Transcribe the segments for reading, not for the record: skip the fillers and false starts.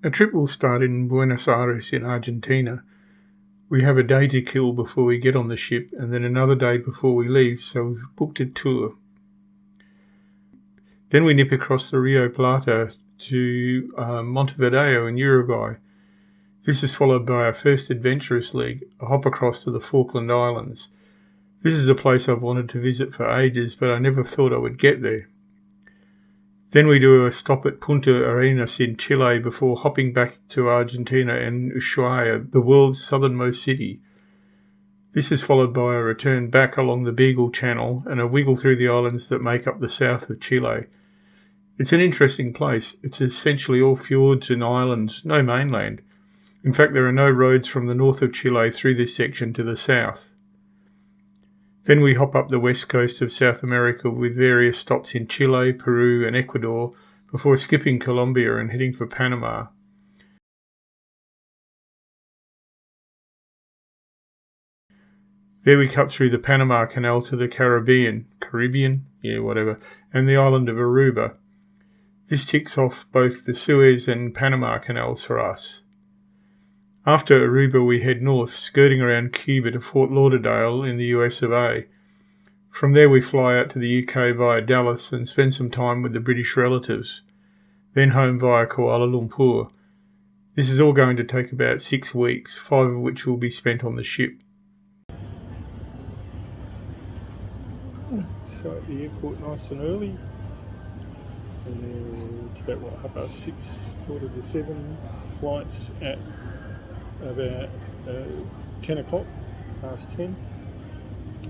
A trip will start in Buenos Aires in Argentina. We have a day to kill before we get on the ship and then another day before we leave, so we've booked a tour. Then we nip across the Rio Plata to Montevideo in Uruguay. This is followed by our first adventurous leg, a hop across to the Falkland Islands. This is a place I've wanted to visit for ages, but I never thought I would get there. Then we do a stop at Punta Arenas in Chile before hopping back to Argentina and Ushuaia, the world's southernmost city. This is followed by a return back along the Beagle Channel and a wiggle through the islands that make up the south of Chile. It's an interesting place. It's essentially all fjords and islands, no mainland. In fact, there are no roads from the north of Chile through this section to the south. Then we hop up the west coast of South America with various stops in Chile, Peru and Ecuador before skipping Colombia and heading for Panama. There we cut through the Panama Canal to the Caribbean, and the island of Aruba. This ticks off both the Suez and Panama Canals for us. After Aruba, we head north, skirting around Cuba to Fort Lauderdale in the US of A. From there, we fly out to the UK via Dallas and spend some time with the British relatives, then home via Kuala Lumpur. This is all going to take about 6 weeks, 5 of which will be spent on the ship. So at the airport nice and early. It's about 6:30, 7:15. Flights at about 10 o'clock, past 10.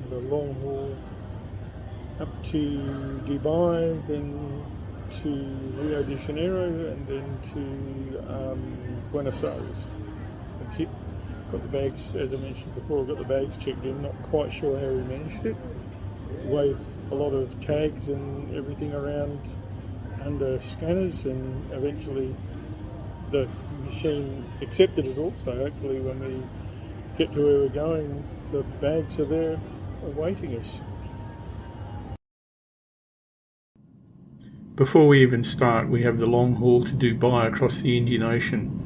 The long haul up to Dubai, then to Rio de Janeiro, and then to Buenos Aires. That's it. Got the bags, as I mentioned before, I've got the bags checked in. Not quite sure how we managed it. Waved a lot of tags and everything around under scanners, and eventually the machine accepted it all, so hopefully when we get to where we're going, the bags are there awaiting us. Before we even start, we have the long haul to Dubai across the Indian Ocean.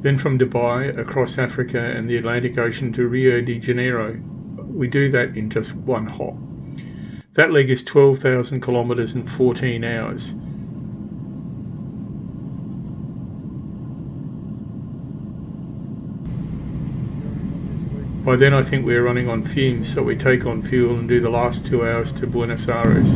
Then from Dubai, across Africa and the Atlantic Ocean to Rio de Janeiro. We do that in just one hop. That leg is 12,000 kilometres in 14 hours. By then I think we're running on fumes, so we take on fuel and do the last 2 hours to Buenos Aires.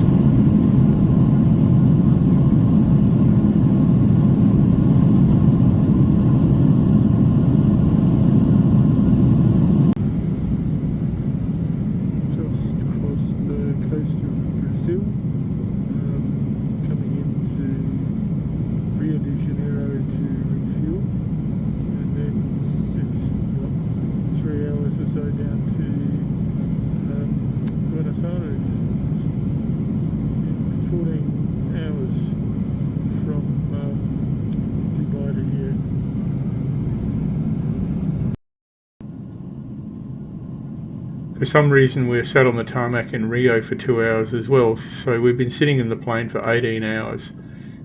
For some reason we're sat on the tarmac in Rio for 2 hours as well, so we've been sitting in the plane for 18 hours.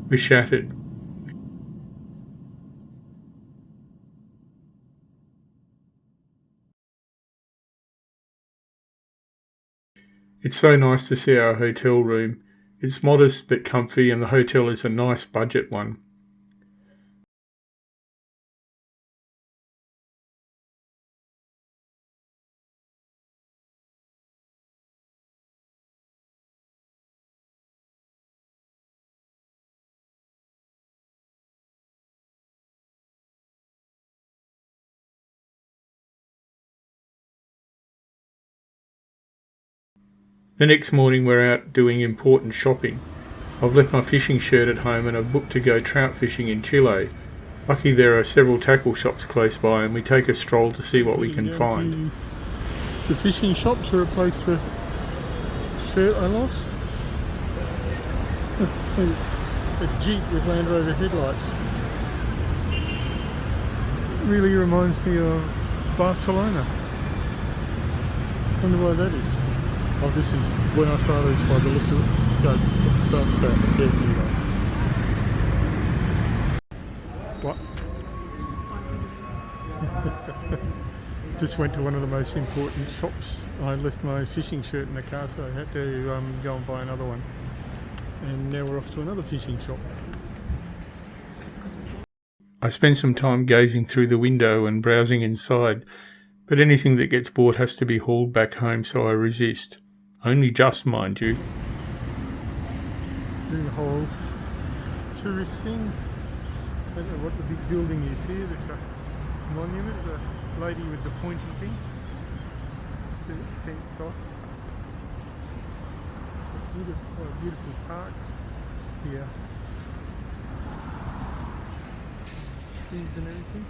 We're shattered. It's so nice to see our hotel room. It's modest but comfy, and the hotel is a nice budget one. The next morning we're out doing important shopping. I've left my fishing shirt at home and I've booked to go trout fishing in Chile. Lucky there are several tackle shops close by and we take a stroll to see what we can find. The fishing shops to replace the shirt I lost. A Jeep with Land Rover headlights. Really reminds me of Barcelona. Wonder why that is. Oh, this is Buenos Aires by the looks of it. Don't carefully though. What? Just went to one of the most important shops. I left my fishing shirt in the car, so I had to go and buy another one. And now we're off to another fishing shop. I spend some time gazing through the window and browsing inside, but anything that gets bought has to be hauled back home, so I resist. Only just, mind you. Doing the whole tourist thing. I don't know what the big building is here. There's a monument, the lady with the pointy thing. See it fenced off. Beautiful park here. Trees and everything.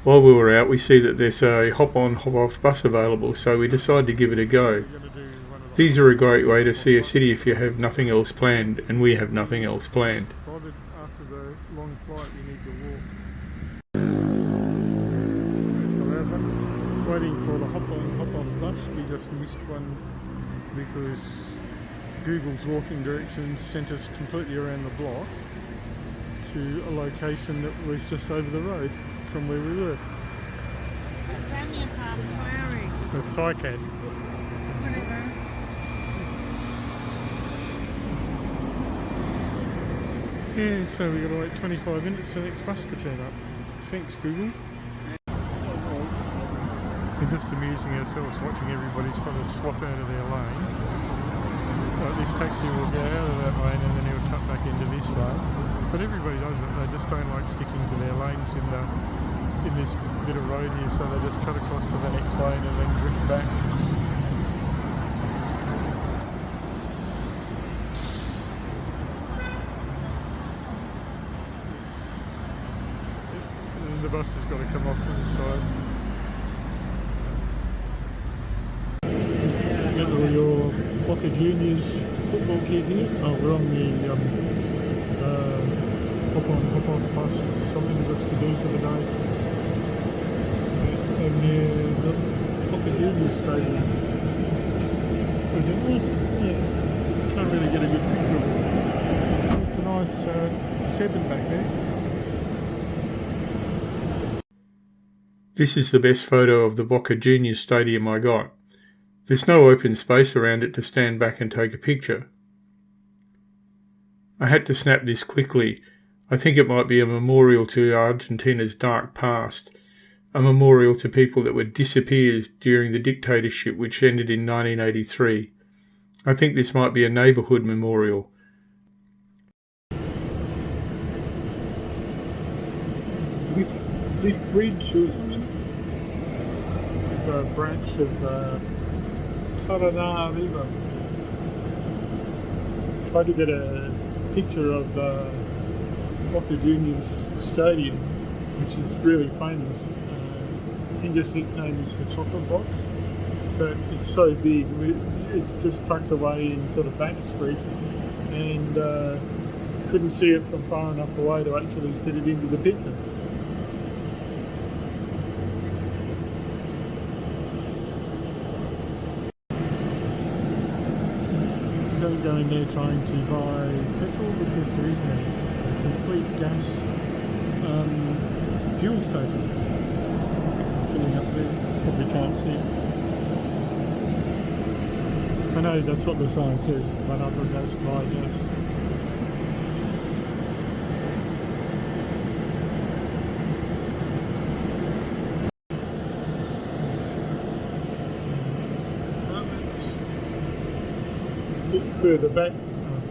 While we were out, we see that there's a hop-on, hop-off bus available, so we decide to give it a go. These are a great way to see a city if you have nothing else planned, and we have nothing else planned. After the long flight, we need to walk. Waiting for the hop-on, hop-off bus. We just missed one because Google's walking directions sent us completely around the block to a location that was just over the road from where we were. The cycad. Yeah, so we got to wait 25 minutes for the next bus to turn up. Thanks, Google. We're just amusing ourselves watching everybody sort of swap out of their lane. Like this taxi will go out of that lane and then he'll cut back into this lane. But everybody does it. They just don't like sticking to their lanes in this bit of road here, so they just cut across to the next lane and then drift back. And then the bus has got to come off to the side. Remember your Boca Juniors football kid here? Oh, we're on the hop-on, hop-off bus. Something just to do for the day. And the Boca Juniors stadium. Is it nice? Yeah. Can't really get a good picture of it. It's a nice 7 back there. This is the best photo of the Boca Juniors stadium I got. There's no open space around it to stand back and take a picture. I had to snap this quickly. I think it might be a memorial to Argentina's dark past, a memorial to people that were disappeared during the dictatorship which ended in 1983. I think this might be a neighbourhood memorial. Lift Bridge or something. It's a branch of Terra River. Tried to get a picture of the Boca Juniors Stadium, which is really famous. I think its nickname is the Chocolate Box, but it's so big, it's just tucked away in sort of back streets, and couldn't see it from far enough away to actually fit it into the picture. Don't go in there trying to buy petrol because there isn't any. A complete gas fuel station filling up there. Probably can't see it. I know that's what the sign says, but I don't know, slide, yes. A bit further back,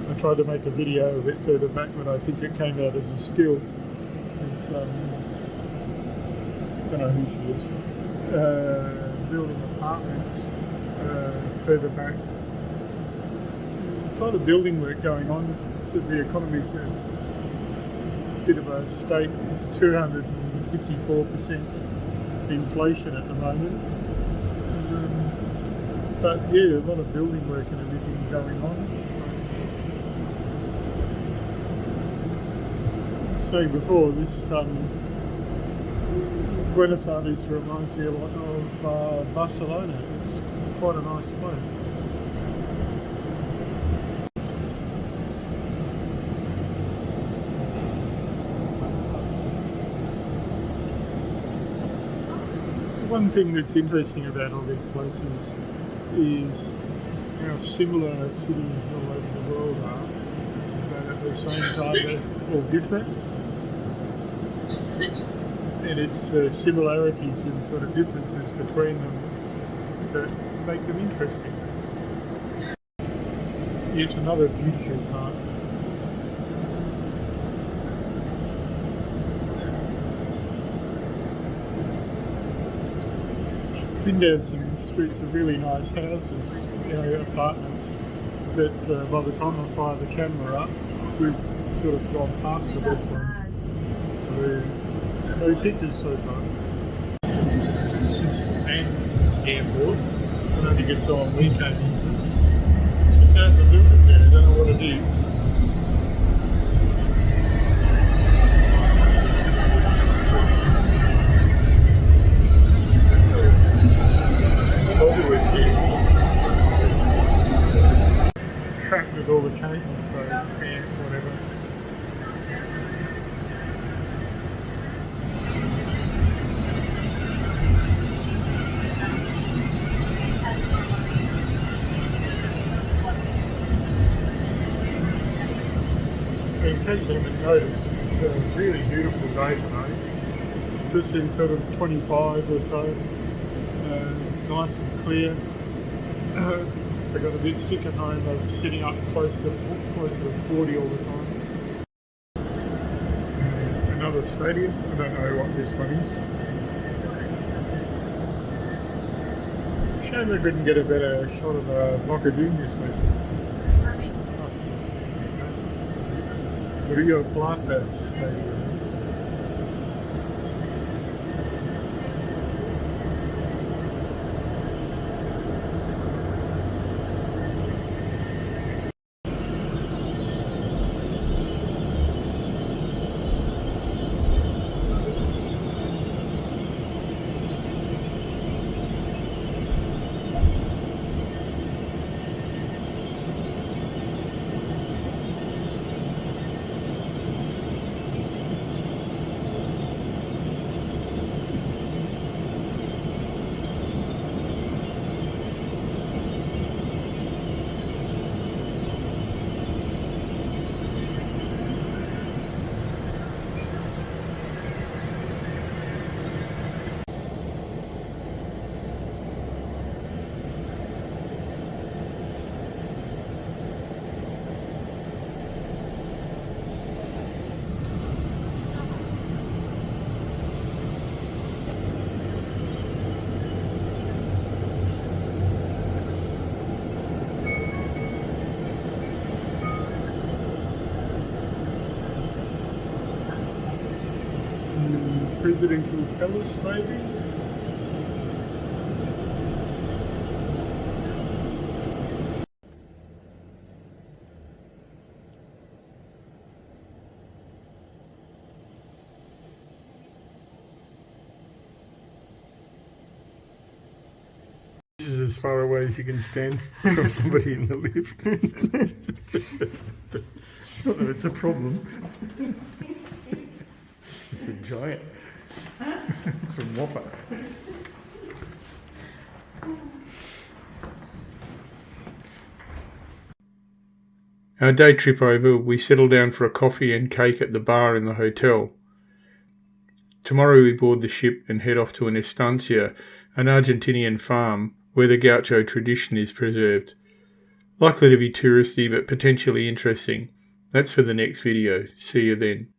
I tried to make a video a bit further back, but I think it came out as a still. It's, I don't know who she is. Building apartments further back. A lot of building work going on. So the economy's in a bit of a state. It's 254% inflation at the moment. But yeah, a lot of building work and everything going on. Saying before, this Buenos Aires reminds me a lot of Barcelona. It's quite a nice place. One thing that's interesting about all these places is how similar cities all over the world are, but at the same time they're all different. And it's the similarities and sort of differences between them that make them interesting. Yet another beautiful part. Been down some streets of really nice houses, apartments, that by the time I fire the camera up, we've sort of gone past the best ones. So, no pictures so far. This is an airport. I don't think it's on weekend. Check out the building there, I don't know what it is. Trapped with all the cables, so yeah, whatever. In case you haven't noticed, it's a really beautiful day today. It's just in sort of 25 or so, nice and clear. I got a bit sick at home of sitting up close to 40 all the time. Another stadium, I don't know what this one is. Shame we couldn't get a better shot of Macadamia station. Rio Plata Stadium. Presidential palace, maybe? This is as far away as you can stand from somebody in the lift. Not that it's a problem. It's a giant. It's a whopper. Our day trip over, we settle down for a coffee and cake at the bar in the hotel. Tomorrow we board the ship and head off to an estancia, an Argentinian farm where the gaucho tradition is preserved. Likely to be touristy but potentially interesting. That's for the next video. See you then.